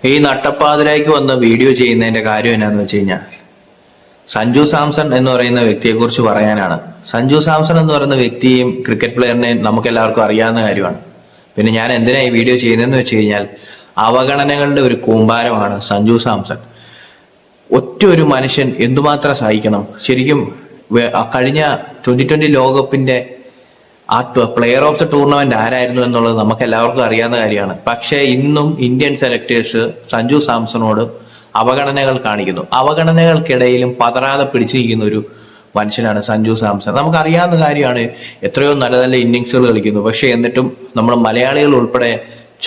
ഈ നട്ടപ്പാതിലേക്ക് വന്ന് വീഡിയോ ചെയ്യുന്നതിന്റെ കാര്യം എന്നാന്ന് വെച്ച് കഴിഞ്ഞാൽ സഞ്ജു സാംസൺ എന്ന് പറയുന്ന വ്യക്തിയെ കുറിച്ച് പറയാനാണ്. സഞ്ജു സാംസൺ എന്ന് പറയുന്ന വ്യക്തിയും ക്രിക്കറ്റ് പ്ലെയറിനെയും നമുക്ക് എല്ലാവർക്കും അറിയാവുന്ന കാര്യമാണ്. പിന്നെ ഞാൻ എന്തിനാ ഈ വീഡിയോ ചെയ്യുന്നതെന്ന് വെച്ച് കഴിഞ്ഞാൽ അവഗണനകളുടെ ഒരു കൂമ്പാരമാണ് സഞ്ജു സാംസൺ. ഒറ്റ ഒരു മനുഷ്യൻ എന്തുമാത്രം സഹിക്കണം. ശരിക്കും കഴിഞ്ഞ 2020 ലോകകപ്പിന്റെ ആ പ്ലെയർ ഓഫ് ദ ടൂർണമെന്റ് ആരായിരുന്നു എന്നുള്ളത് നമുക്ക് എല്ലാവർക്കും അറിയാവുന്ന കാര്യമാണ്. പക്ഷേ ഇന്നും ഇന്ത്യൻ സെലക്ടേഴ്സ് സഞ്ജു സാംസണോട് അവഗണനകൾ കാണിക്കുന്നു. അവഗണനകൾക്കിടയിലും പതറാതെ പിടിച്ചു നിൽക്കുന്ന ഒരു മനുഷ്യനാണ് സഞ്ജു സാംസൺ. നമുക്കറിയാവുന്ന കാര്യമാണ്, എത്രയോ നല്ല നല്ല ഇന്നിങ്സുകൾ കളിക്കുന്നു. പക്ഷെ എന്നിട്ടും നമ്മൾ മലയാളികൾ ഉൾപ്പെടെ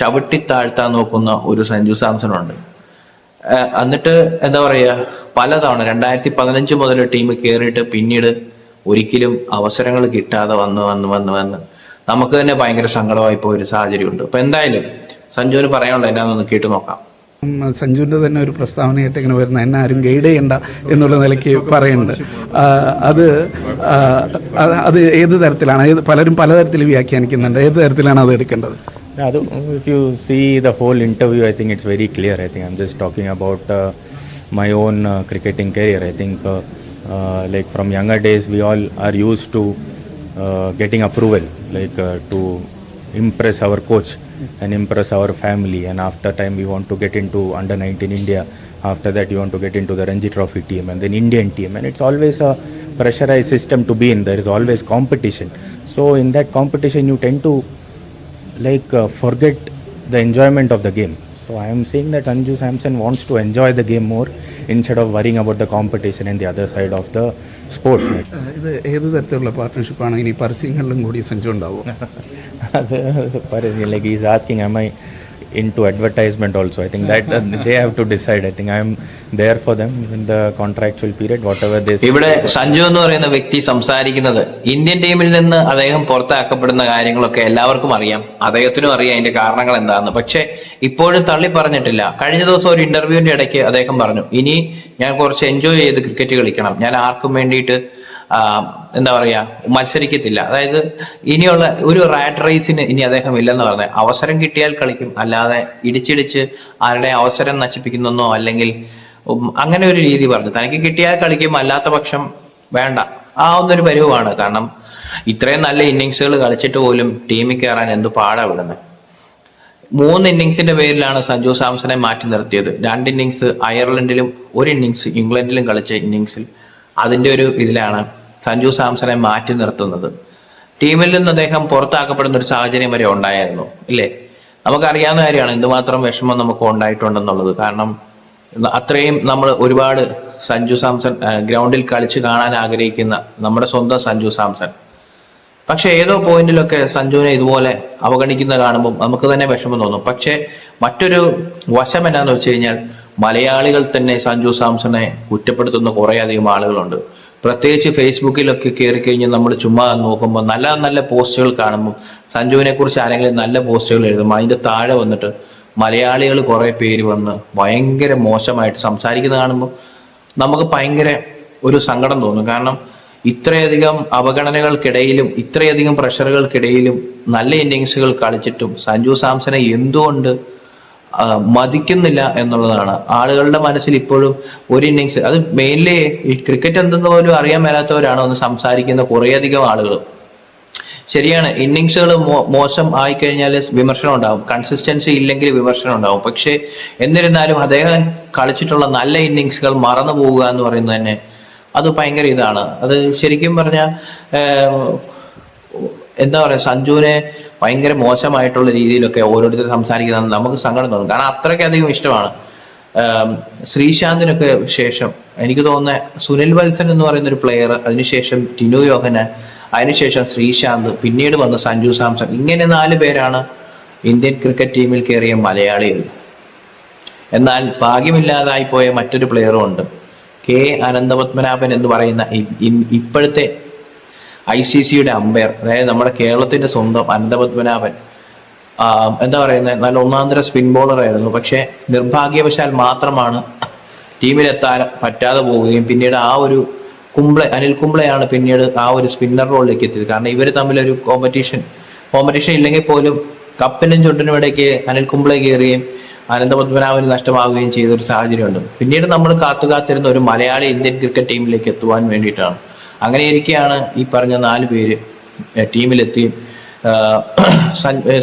ചവിട്ടി താഴ്ത്താൻ നോക്കുന്ന ഒരു സഞ്ജു സാംസൺ ഉണ്ട്. എന്നിട്ട് എന്താ പറയുക, പലതവണ 2015 മുതൽ ടീം കയറിയിട്ട് പിന്നീട് ഒരിക്കലും അവസരങ്ങൾ കിട്ടാതെ വന്ന് നമുക്ക് തന്നെ ഭയങ്കര സങ്കടമായി പോയ ഒരു സാഹചര്യമുണ്ട്. അപ്പൊ എന്തായാലും സഞ്ജുവിന് പറയാനുള്ള എന്നാന്നൊന്ന് കേട്ടു നോക്കാം. സഞ്ജുവിൻ്റെ തന്നെ ഒരു പ്രസ്താവനയായിട്ട് ഇങ്ങനെ വരുന്ന എന്നെ ആരും ഗൈഡ് ചെയ്യണ്ട എന്നുള്ള നിലയ്ക്ക് പറയുന്നുണ്ട്. അത് ഏത് തരത്തിലാണ്, പലരും പലതരത്തിൽ വ്യാഖ്യാനിക്കുന്നുണ്ട്, ഏത് തരത്തിലാണ് അത് എടുക്കേണ്ടത്? If you see the whole interview, I think it's very clear. I think I'm just talking about my own cricketing career. I think like from younger days we all are used to getting approval, like to impress our coach and impress our family, and after time we want to get into under 19 India. After that you want to get into the Ranji Trophy team and then Indian team, and it's always a pressurized system to be in. There is always competition, so in that competition you tend to forget the enjoyment of the game. So I am saying that Sanju Samson wants to enjoy the game more instead of worrying about the competition and the other side of the sport. ഇത് ഏത് തരത്തിലുള്ള പാർട്ട്ണർഷിപ്പാണ് ഇനി പരസ്യങ്ങളിലും കൂടി സഞ്ജു ഉണ്ടാവും? Like he's asking, am I into advertisement also? I think that they have to decide. I think I am there for them in the contractual period, whatever they say. ഇവിടെ സഞ്ജു എന്ന് പറയുന്ന വ്യക്തി സംസാരിക്കുന്നത് ഇന്ത്യൻ ടീമിൽ നിന്ന് അദ്ദേഹം പുറത്താക്കപ്പെടുന്ന കാര്യങ്ങളൊക്കെ എല്ലാവർക്കും അറിയാം, അദ്ദേഹത്തിനും അറിയാം അതിന്റെ കാരണങ്ങൾ എന്താണെന്ന്. പക്ഷെ ഇപ്പോഴും തള്ളി പറഞ്ഞിട്ടില്ല. കഴിഞ്ഞ ദിവസം ഒരു ഇന്റർവ്യൂവിന്റെ ഇടയ്ക്ക് അദ്ദേഹം പറഞ്ഞു, ഇനി ഞാൻ കുറച്ച് എൻജോയ് ചെയ്ത് ക്രിക്കറ്റ് കളിക്കണം, ഞാൻ ആർക്കും വേണ്ടിയിട്ട് എന്താ പറയാ മത്സരിക്കത്തില്ല. അതായത് ഇനിയുള്ള ഒരു റാറ്റ് റേസിന് ഇനി അദ്ദേഹം ഇല്ലെന്ന് പറഞ്ഞത്. അവസരം കിട്ടിയാൽ കളിക്കും, അല്ലാതെ ഇടിച്ചിടിച്ച് ആരുടെ അവസരം നശിപ്പിക്കുന്നോ അല്ലെങ്കിൽ അങ്ങനെ ഒരു രീതി പറഞ്ഞു. തനിക്ക് കിട്ടിയാൽ കളിക്കും, അല്ലാത്ത പക്ഷം വേണ്ട, ആ ഒന്നൊരു പരിവാണ്. കാരണം ഇത്രയും നല്ല ഇന്നിങ്സുകൾ കളിച്ചിട്ട് പോലും ടീമിൽ കയറാൻ എന്ത് പാടാ വിടുന്നത്. 3 ഇന്നിങ്സിന്റെ പേരിലാണ് സഞ്ജു സാംസണെ മാറ്റി നിർത്തിയത്. 2 ഇന്നിങ്സ് അയർലൻഡിലും 1 ഇന്നിങ്സ് ഇംഗ്ലണ്ടിലും കളിച്ച ഇന്നിങ്സിൽ അതിന്റെ ഒരു ഇതിലാണ് സഞ്ജു സാംസണെ മാറ്റി നിർത്തുന്നത്. ടീമിൽ നിന്ന് അദ്ദേഹം പുറത്താക്കപ്പെടുന്ന ഒരു സാഹചര്യം വരെ ഉണ്ടായിരുന്നു, ഇല്ലേ? നമുക്കറിയാവുന്ന കാര്യമാണ് എന്തുമാത്രം വിഷമം നമുക്ക് ഉണ്ടായിട്ടുണ്ടെന്നുള്ളത്. കാരണം അത്രയും നമ്മൾ ഒരുപാട് സഞ്ജു സാംസൺ ഗ്രൗണ്ടിൽ കളിച്ച് കാണാൻ ആഗ്രഹിക്കുന്ന നമ്മുടെ സ്വന്തം സഞ്ജു സാംസൺ. പക്ഷെ ഏതോ പോയിന്റിലൊക്കെ സഞ്ജുവിനെ ഇതുപോലെ അവഗണിക്കുന്ന കാണുമ്പോൾ നമുക്ക് തന്നെ വിഷമം തോന്നും. പക്ഷെ മറ്റൊരു വശം എന്നാന്ന് വെച്ച് കഴിഞ്ഞാൽ മലയാളികൾ തന്നെ സഞ്ജു സാംസണെ കുറ്റപ്പെടുത്തുന്ന കുറേ അധികം ആളുകളുണ്ട്. പ്രത്യേകിച്ച് ഫേസ്ബുക്കിലൊക്കെ കയറി കഴിഞ്ഞാൽ നമ്മൾ ചുമ്മാ നോക്കുമ്പോൾ നല്ല നല്ല പോസ്റ്റുകൾ കാണുമ്പോൾ സഞ്ജുവിനെ കുറിച്ച് ആരെങ്കിലും നല്ല പോസ്റ്റുകൾ എഴുതുമ്പോൾ അതിന്റെ താഴെ വന്നിട്ട് മലയാളികൾ കുറെ പേര് വന്ന് ഭയങ്കര മോശമായിട്ട് സംസാരിക്കുന്ന കാണുമ്പോൾ നമുക്ക് ഭയങ്കര ഒരു സങ്കടം തോന്നും. കാരണം ഇത്രയധികം അവഗണനകൾക്കിടയിലും ഇത്രയധികം പ്രഷറുകൾക്കിടയിലും നല്ല ഇന്നിങ്സുകൾ കളിച്ചിട്ടും സഞ്ജു സാംസണെ എന്തുകൊണ്ട് മതിക്കുന്നില്ല എന്നുള്ളതാണ് ആളുകളുടെ മനസ്സിൽ ഇപ്പോഴും. ഒരു ഇന്നിങ്സ്, അത് മെയിൻലി ഈ ക്രിക്കറ്റ് എന്തെന്ന് പോലും അറിയാൻ മേലാത്തവരാണ് ഒന്ന് സംസാരിക്കുന്ന കുറേയധികം ആളുകൾ. ശരിയാണ്, ഇന്നിങ്സുകൾ മോശം ആയിക്കഴിഞ്ഞാൽ വിമർശനം ഉണ്ടാവും, കൺസിസ്റ്റൻസി ഇല്ലെങ്കിൽ വിമർശനം ഉണ്ടാവും. പക്ഷെ എന്നിരുന്നാലും അദ്ദേഹം കളിച്ചിട്ടുള്ള നല്ല ഇന്നിങ്സുകൾ മറന്നു പോവുക എന്ന് പറയുന്നത് തന്നെ അത് ഭയങ്കര ഇതാണ്. അത് ശരിക്കും പറഞ്ഞാൽ എന്താ പറയാ, സഞ്ജുവിനെ ഭയങ്കര മോശമായിട്ടുള്ള രീതിയിലൊക്കെ ഓരോരുത്തർ സംസാരിക്കുന്നത് നമുക്ക് സങ്കടം തോന്നും. കാരണം അത്രയ്ക്കധികം ഇഷ്ടമാണ്. ശ്രീശാന്തിനൊക്കെ ശേഷം എനിക്ക് തോന്നുന്നത് സുനിൽ വത്സൻ എന്ന് പറയുന്ന ഒരു പ്ലെയർ, അതിനുശേഷം ടിനു യോഹനാൻ, അതിനുശേഷം ശ്രീശാന്ത്, പിന്നീട് വന്ന സഞ്ജു സാംസൺ, ഇങ്ങനെ 4 പേരാണ് ഇന്ത്യൻ ക്രിക്കറ്റ് ടീമിൽ കയറിയ മലയാളികൾ. എന്നാൽ ഭാഗ്യമില്ലാതായി പോയ മറ്റൊരു പ്ലെയറും ഉണ്ട്, കെ അനന്തപത്മനാഭൻ എന്ന് പറയുന്ന ഇപ്പോഴത്തെ ICCയുടെ അമ്പയർ. അതായത് നമ്മുടെ കേരളത്തിന്റെ സ്വന്തം അനന്തപത്മനാഭൻ. എന്താ പറയുന്നത്, നല്ല ഒന്നാന്തര സ്പിൻ ബോളർ ആയിരുന്നു. പക്ഷെ നിർഭാഗ്യവശാൽ മാത്രമാണ് ടീമിലെത്താൻ പറ്റാതെ പോവുകയും പിന്നീട് ആ ഒരു അനിൽ കുംബ്ലെയാണ് പിന്നീട് ആ ഒരു സ്പിന്നർ റോളിലേക്ക് എത്തിയത്. കാരണം ഇവർ തമ്മിലൊരു കോമ്പറ്റീഷൻ ഇല്ലെങ്കിൽ പോലും കപ്പിനും ചുണ്ടിനും ഇടയ്ക്ക് അനിൽ കുംബ്ലെ കയറുകയും അനന്തപത്മനാഭന് നഷ്ടമാവുകയും ചെയ്ത ഒരു സാഹചര്യമുണ്ട്. പിന്നീട് നമ്മൾ കാത്തുകാത്തിരുന്ന ഒരു മലയാളി ഇന്ത്യൻ ക്രിക്കറ്റ് ടീമിലേക്ക് എത്തുവാൻ വേണ്ടിയിട്ടാണ്. അങ്ങനെ ഇരിക്കെയാണ് ഈ പറഞ്ഞ 4 പേര് ടീമിലെത്തി.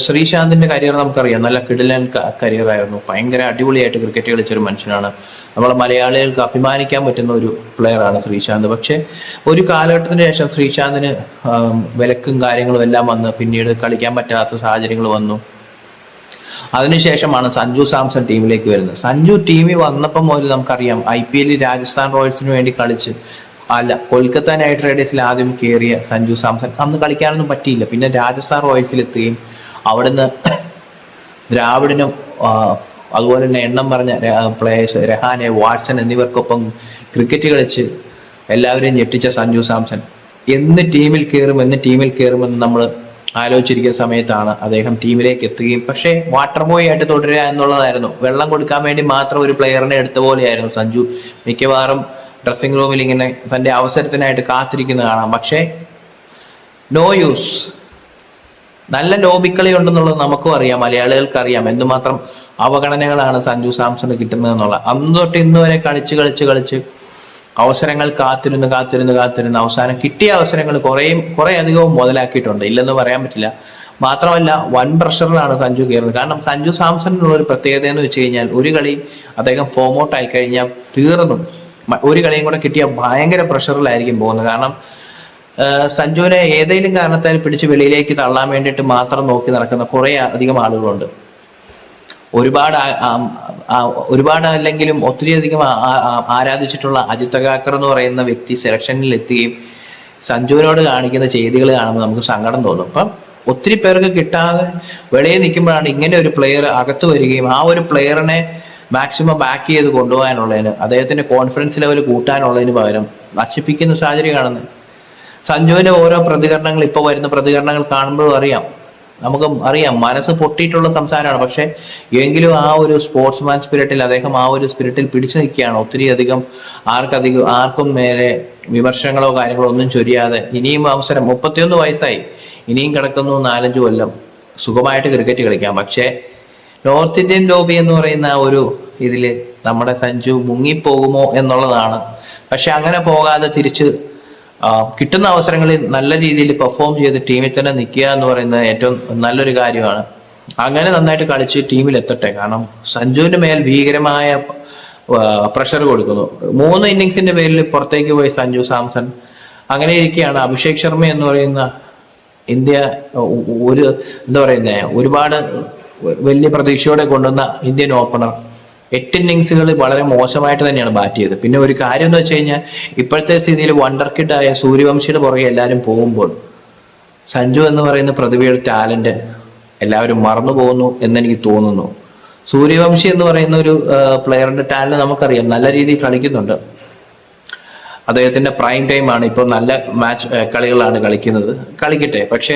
ശ്രീശാന്തിന്റെ കരിയർ നമുക്കറിയാം, നല്ല കിടിലൻ കരിയർ ആയിരുന്നു. ഭയങ്കര അടിപൊളിയായിട്ട് ക്രിക്കറ്റ് കളിച്ചൊരു മനുഷ്യനാണ്. നമ്മളെ മലയാളികൾക്ക് അഭിമാനിക്കാൻ പറ്റുന്ന ഒരു പ്ലെയറാണ് ശ്രീശാന്ത്. പക്ഷെ ഒരു കാലഘട്ടത്തിന് ശേഷം ശ്രീശാന്തിന് വിലക്കും കാര്യങ്ങളും എല്ലാം വന്ന് പിന്നീട് കളിക്കാൻ പറ്റാത്ത സാഹചര്യങ്ങൾ വന്നു. അതിനുശേഷമാണ് സഞ്ജു സാംസൺ ടീമിലേക്ക് വരുന്നത്. സഞ്ജു ടീമിൽ വന്നപ്പോൾ മുതൽ നമുക്കറിയാം IPL രാജസ്ഥാൻ റോയൽസിന് വേണ്ടി കളിച്ച് കൊൽക്കത്ത നൈറ്റ് റൈഡേഴ്സിൽ ആദ്യം കയറിയ സഞ്ജു സാംസൺ അന്ന് കളിക്കാനൊന്നും പറ്റിയില്ല. പിന്നെ രാജസ്ഥാൻ റോയൽസിൽ എത്തുകയും അവിടുന്ന് ദ്രാവിഡിനും അതുപോലെ തന്നെ എണ്ണം പറഞ്ഞ പ്ലേയേഴ്സ് രഹാനെ, വാട്സൺ എന്നിവർക്കൊപ്പം ക്രിക്കറ്റ് കളിച്ച് എല്ലാവരെയും ഞെട്ടിച്ച സഞ്ജു സാംസൺ എന്ന് ടീമിൽ കയറുമെന്ന് നമ്മൾ ആലോചിച്ചിരിക്കുന്ന സമയത്താണ് അദ്ദേഹം ടീമിലേക്ക് എത്തുകയും, പക്ഷേ വാട്ടർ ബോയ് ആയിട്ട് തുടരുക എന്നുള്ളതായിരുന്നു. വെള്ളം കൊടുക്കാൻ വേണ്ടി മാത്രം ഒരു പ്ലെയറിനെ എടുത്ത പോലെയായിരുന്നു സഞ്ജു. മിക്കവാറും ഡ്രസ്സിംഗ് റൂമിൽ ഇങ്ങനെ തന്റെ അവസരത്തിനായിട്ട് കാത്തിരിക്കുന്ന കാണാം. പക്ഷേ നോ യൂസ്. നല്ല ലോബിക്കളി ഉണ്ടെന്നുള്ളത് നമുക്കും അറിയാം, മലയാളികൾക്ക് അറിയാം എന്തുമാത്രം അവഗണനകളാണ് സഞ്ജു സാംസണ് കിട്ടുന്നത് എന്നുള്ള. അന്ന് തൊട്ട് ഇന്ന് വരെ കളിച്ച് അവസരങ്ങൾ കാത്തിരുന്ന് അവസാനം കിട്ടിയ അവസരങ്ങൾ കുറെ അധികവും മുതലാക്കിയിട്ടുണ്ട്, ഇല്ലെന്ന് പറയാൻ പറ്റില്ല. മാത്രമല്ല വൻ പ്രഷറിലാണ് സഞ്ജു കയറുന്നത്. കാരണം സഞ്ജു സാംസണിനുള്ള ഒരു പ്രത്യേകത എന്ന് വെച്ച് കഴിഞ്ഞാൽ ഒരു കളി അദ്ദേഹം ഫോം ഔട്ട് ആയി കഴിഞ്ഞാൽ തീർന്നു. ഒരു കളിയും കൂടെ കിട്ടിയാൽ ഭയങ്കര പ്രഷറിലായിരിക്കും പോകുന്നത്. കാരണം സഞ്ജുവിനെ ഏതെങ്കിലും കാരണത്താൽ പിടിച്ച് വെളിയിലേക്ക് തള്ളാൻ വേണ്ടിയിട്ട് മാത്രം നോക്കി നടക്കുന്ന കുറെ അധികം ആളുകളുണ്ട്. ഒരുപാട് അല്ലെങ്കിലും ഒത്തിരിയധികം ആരാധിച്ചിട്ടുള്ള അജിത് അഗാക്കർ എന്ന് പറയുന്ന വ്യക്തി സെലക്ഷനിൽ എത്തുകയും സഞ്ജുവിനോട് കാണിക്കുന്ന ചെയ്തികൾ കാണുമ്പോൾ നമുക്ക് സങ്കടം തോന്നും. അപ്പം ഒത്തിരി പേർക്ക് കിട്ടാതെ വെളിയിൽ നിൽക്കുമ്പോഴാണ് ഇങ്ങനെ ഒരു പ്ലെയർ അകത്ത് വരികയും ആ ഒരു പ്ലെയറിനെ മാക്സിമം ബാക്ക് ചെയ്ത് കൊണ്ടുപോകാനുള്ളതിന്, അദ്ദേഹത്തിന്റെ കോൺഫിഡൻസ് ലെവൽ കൂട്ടാനുള്ളതിന് പകരം നശിപ്പിക്കുന്ന സാഹചര്യം കാണുന്നത്. സഞ്ജുവിന്റെ ഓരോ പ്രതികരണങ്ങൾ, ഇപ്പോൾ വരുന്ന പ്രതികരണങ്ങൾ കാണുമ്പോഴും നമുക്ക് അറിയാം മനസ്സ് പൊട്ടിയിട്ടുള്ള സംസാരമാണ്. പക്ഷെ എങ്കിലും ആ ഒരു സ്പോർട്സ്മാൻ സ്പിരിറ്റിൽ അദ്ദേഹം ആ ഒരു സ്പിരിറ്റിൽ പിടിച്ചു നിൽക്കുകയാണ്. ഒത്തിരി അധികം ആർക്കും മേലെ വിമർശനങ്ങളോ കാര്യങ്ങളോ ഒന്നും ചൊരിയാതെ ഇനിയും അവസരം, 31 വയസ്സായി, ഇനിയും കിടക്കുന്നു 4-5 കൊല്ലം സുഖമായിട്ട് ക്രിക്കറ്റ് കളിക്കാം. പക്ഷേ നോർത്ത് ഇന്ത്യൻ ലോബി എന്ന് പറയുന്ന ഒരു ഇതില് നമ്മുടെ സഞ്ജു മുങ്ങിപ്പോകുമോ എന്നുള്ളതാണ്. പക്ഷെ അങ്ങനെ പോകാതെ തിരിച്ച് കിട്ടുന്ന അവസരങ്ങളിൽ നല്ല രീതിയിൽ പെർഫോം ചെയ്ത് ടീമിൽ തന്നെ നിൽക്കുക എന്ന് പറയുന്നത് ഏറ്റവും നല്ലൊരു കാര്യമാണ്. അങ്ങനെ നന്നായിട്ട് കളിച്ച് ടീമിൽ എത്തട്ടെ. കാരണം സഞ്ജുവിന്റെ മേൽ ഭീകരമായ പ്രഷർ കൊടുക്കുന്നു. 3 ഇന്നിങ്സിന്റെ പേരിൽ പുറത്തേക്ക് പോയി സഞ്ജു സാംസൺ. അങ്ങനെ ഇരിക്കുകയാണ് അഭിഷേക് ശർമ്മ എന്ന് പറയുന്ന ഇന്ത്യ ഒരുപാട് വലിയ പ്രതീക്ഷയോടെ കൊണ്ടുവന്ന ഇന്ത്യൻ ഓപ്പണർ 8 ഇന്നിങ്സുകൾ വളരെ മോശമായിട്ട് തന്നെയാണ് ബാറ്റ് ചെയ്തത്. പിന്നെ ഒരു കാര്യം എന്ന് വെച്ച് കഴിഞ്ഞാൽ ഇപ്പോഴത്തെ സ്ഥിതിയിൽ വണ്ടർ കിഡായ സൂര്യവംശിയുടെ പുറകെ എല്ലാവരും പോകുമ്പോൾ സഞ്ജു എന്ന് പറയുന്ന പ്രതിഭയുടെ ടാലന്റ് എല്ലാവരും മറന്നു പോകുന്നു എന്നെനിക്ക് തോന്നുന്നു. സൂര്യവംശി എന്ന് പറയുന്ന ഒരു പ്ലെയറിന്റെ ടാലന്റ് നമുക്കറിയാം, നല്ല രീതിയിൽ കളിക്കുന്നുണ്ട്. അദ്ദേഹത്തിന്റെ പ്രൈം ടൈം ആണ്, ഇപ്പോൾ നല്ല കളികളാണ് കളിക്കട്ടെ. പക്ഷെ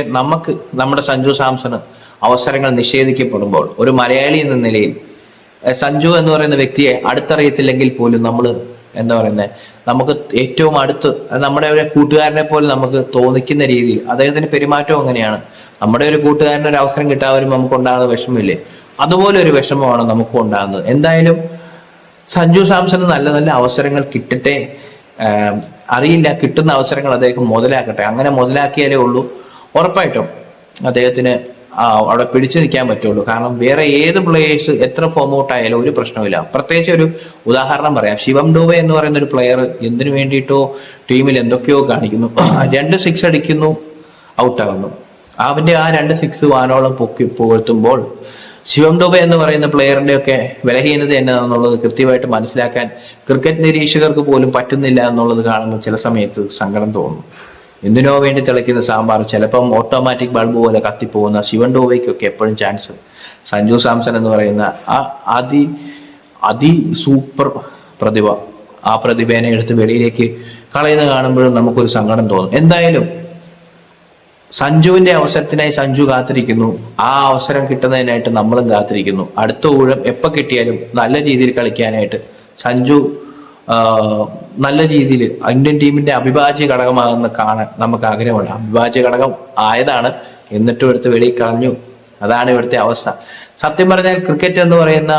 നമ്മുടെ സഞ്ജു സാംസണ് അവസരങ്ങൾ നിഷേധിക്കപ്പെടുമ്പോൾ ഒരു മലയാളി എന്ന നിലയിൽ സഞ്ജു എന്ന് പറയുന്ന വ്യക്തിയെ അടുത്തറിയത്തില്ലെങ്കിൽ പോലും നമുക്ക് ഏറ്റവും അടുത്ത് നമ്മുടെ ഒരു കൂട്ടുകാരനെ പോലെ നമുക്ക് തോന്നിക്കുന്ന രീതിയിൽ അദ്ദേഹത്തിന്റെ പെരുമാറ്റം അങ്ങനെയാണ്. നമ്മുടെ ഒരു കൂട്ടുകാരന് ഒരു അവസരം കിട്ടാനും നമുക്ക് ഉണ്ടാകുന്ന വിഷമമില്ലേ, അതുപോലെ ഒരു വിഷമമാണ് നമുക്കും ഉണ്ടാകുന്നത്. എന്തായാലും സഞ്ജു സാംസണ് നല്ല നല്ല അവസരങ്ങൾ കിട്ടട്ടെ. അറിയില്ല, കിട്ടുന്ന അവസരങ്ങൾ അദ്ദേഹം മുതലാക്കട്ടെ. അങ്ങനെ മുതലാക്കിയാലേ ഉള്ളൂ ഉറപ്പായിട്ടും അദ്ദേഹത്തിന് അവിടെ പിടിച്ചു നിൽക്കാൻ പറ്റുള്ളൂ. കാരണം വേറെ ഏത് പ്ലേയേഴ്സ് എത്ര ഫോം ഔട്ട് ആയാലും ഒരു പ്രശ്നമില്ല. പ്രത്യേകിച്ച് ഒരു ഉദാഹരണം പറയാം, ശിവം ഡൂബെ എന്ന് പറയുന്ന ഒരു പ്ലെയർ എന്തിനു വേണ്ടിയിട്ടോ ടീമിൽ എന്തൊക്കെയോ കാണിക്കുന്നു. 2 സിക്സ് അടിക്കുന്നു, ഔട്ടാകുന്നു. അവന്റെ ആ 2 സിക്സ് വാനോളം പുകഴ്ത്തുമ്പോൾ ശിവം ഡൂബെ എന്ന് പറയുന്ന പ്ലെയറിന്റെ ഒക്കെ ബലഹീനത എന്നാന്നുള്ളത് കൃത്യമായിട്ട് മനസ്സിലാക്കാൻ ക്രിക്കറ്റ് നിരീക്ഷകർക്ക് പോലും പറ്റുന്നില്ല എന്നുള്ളത് കാണുമ്പോൾ ചില സമയത്ത് സങ്കടം തോന്നും. എന്തിനോ വേണ്ടി തിളയ്ക്കുന്ന സാമ്പാർ ചിലപ്പം ഓട്ടോമാറ്റിക് ബൾബ് പോലെ കത്തിപ്പോകുന്ന ശിവൻ ഡോവയ്ക്കൊക്കെ എപ്പോഴും ചാൻസ്. സഞ്ജു സാംസൺ എന്ന് പറയുന്ന അതി സൂപ്പർ പ്രതിഭ, ആ പ്രതിഭേനെ എടുത്ത് വെളിയിലേക്ക് കളയുന്ന കാണുമ്പോഴും നമുക്കൊരു സങ്കടം തോന്നും. എന്തായാലും സഞ്ജുവിന്റെ അവസരത്തിനായി സഞ്ജു കാത്തിരിക്കുന്നു, ആ അവസരം കിട്ടുന്നതിനായിട്ട് നമ്മളും കാത്തിരിക്കുന്നു. അടുത്ത ഊഴം എപ്പോൾ കിട്ടിയാലും നല്ല രീതിയിൽ കളിക്കാനായിട്ട് സഞ്ജു നല്ല രീതിയിൽ ഇന്ത്യൻ ടീമിന്റെ അവിഭാജ്യ ഘടകമാകുന്ന കാണാൻ നമുക്ക് ആഗ്രഹമുണ്ട്. അവിഭാജ്യ ഘടകം ആയതാണ്, എന്നിട്ടും എടുത്ത് വെളിയിൽ കളഞ്ഞു. അതാണ് ഇവിടുത്തെ അവസ്ഥ. സത്യം പറഞ്ഞാൽ ക്രിക്കറ്റ് എന്ന് പറയുന്ന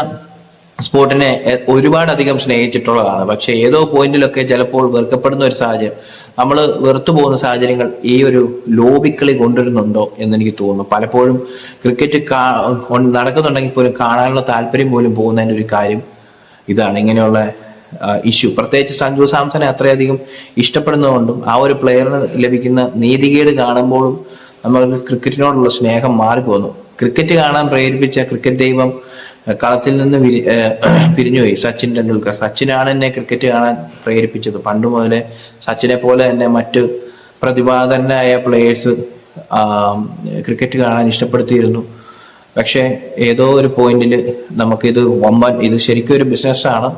സ്പോർട്ടിനെ ഒരുപാടധികം സ്നേഹിച്ചിട്ടുള്ളതാണ്. പക്ഷെ ഏതോ പോയിന്റിലൊക്കെ ചിലപ്പോൾ വെറുക്കപ്പെടുന്ന ഒരു സാഹചര്യം, നമ്മൾ വെറുത്തു പോകുന്ന സാഹചര്യങ്ങൾ ഈ ഒരു ലോബിക്കളി കൊണ്ടുവരുന്നുണ്ടോ എന്ന് എനിക്ക് തോന്നുന്നു. പലപ്പോഴും ക്രിക്കറ്റ് നടക്കുന്നുണ്ടെങ്കിൽ പോലും കാണാനുള്ള താല്പര്യം പോലും പോകുന്നതിൻ്റെ ഒരു കാര്യം ഇതാണ്, ഇങ്ങനെയുള്ള ഇഷ്യൂ. പ്രത്യേകിച്ച് സഞ്ജു സാംസനെ അത്രയധികം ഇഷ്ടപ്പെടുന്നതുകൊണ്ടും ആ ഒരു പ്ലെയറിന് ലഭിക്കുന്ന നീതികേട് കാണുമ്പോഴും നമ്മൾക്ക് ക്രിക്കറ്റിനോടുള്ള സ്നേഹം മാറിപ്പോകുന്നു. ക്രിക്കറ്റ് കാണാൻ പ്രേരിപ്പിച്ച ക്രിക്കറ്റ് ദൈവം കളത്തിൽ നിന്ന് പിരിഞ്ഞുപോയി. സച്ചിൻ ടെണ്ടുൽക്കർ. സച്ചിനാണ് എന്നെ ക്രിക്കറ്റ് കാണാൻ പ്രേരിപ്പിച്ചത്. പണ്ട് മുതലേ സച്ചിനെ പോലെ തന്നെ മറ്റ് പ്രതിഭാധനായ പ്ലേയേഴ്സ് ക്രിക്കറ്റ് കാണാൻ ഇഷ്ടപ്പെടുത്തിയിരുന്നു. പക്ഷെ ഏതോ ഒരു പോയിന്റിൽ നമുക്കിത് ഇത് ശരിക്കും ഒരു ബിസിനസ്സാണ്.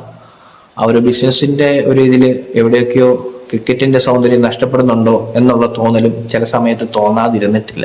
ആ ഒരു ബിസിനസിന്റെ ഒരു ഇതിൽ എവിടെയൊക്കെയോ ക്രിക്കറ്റിന്റെ സൗന്ദര്യം നഷ്ടപ്പെടുന്നുണ്ടോ എന്നുള്ള തോന്നലും ചില സമയത്ത് തോന്നാതിരുന്നിട്ടില്ല.